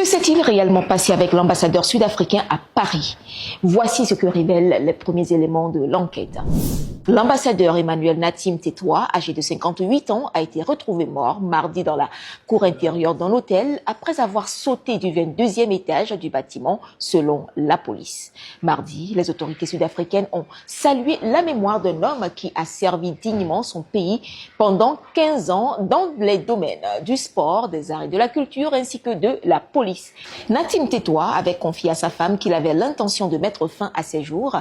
Que s'est-il réellement passé avec l'ambassadeur sud-africain à Paris? Voici ce que révèlent les premiers éléments de l'enquête. L'ambassadeur Emmanuel Natim Tetouan, âgé de 58 ans, a été retrouvé mort mardi dans la cour intérieure d'un hôtel après avoir sauté du 22e étage du bâtiment, selon la police. Mardi, les autorités sud-africaines ont salué la mémoire d'un homme qui a servi dignement son pays pendant 15 ans dans les domaines du sport, des arts et de la culture ainsi que de la police. Natim Tetouan avait confié à sa femme qu'il avait l'intention de mettre fin à ses jours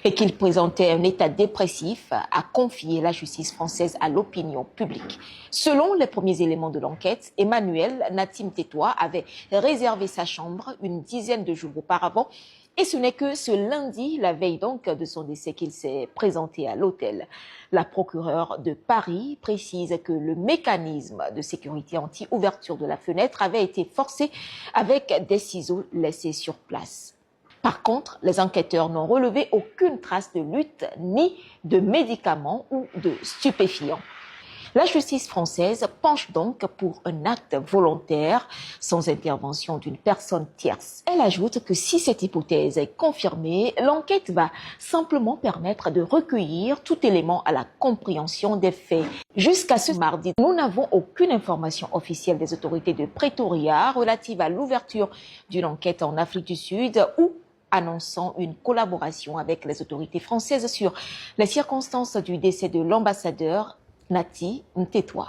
et qu'il présentait un état dépressif, a confié la justice française à l'opinion publique. Selon les premiers éléments de l'enquête, Emmanuel Natim Tetouan avait réservé sa chambre une dizaine de jours auparavant et ce n'est que ce lundi, la veille donc de son décès, qu'il s'est présenté à l'hôtel. La procureure de Paris précise que le mécanisme de sécurité anti-ouverture de la fenêtre avait été forcé avec des ciseaux laissés sur place. Par contre, les enquêteurs n'ont relevé aucune trace de lutte ni de médicaments ou de stupéfiants. La justice française penche donc pour un acte volontaire sans intervention d'une personne tierce. Elle ajoute que si cette hypothèse est confirmée, l'enquête va simplement permettre de recueillir tout élément à la compréhension des faits. Jusqu'à ce mardi, nous n'avons aucune information officielle des autorités de Pretoria relative à l'ouverture d'une enquête en Afrique du Sud ou annonçant une collaboration avec les autorités françaises sur les circonstances du décès de l'ambassadeur Natim Tetouan.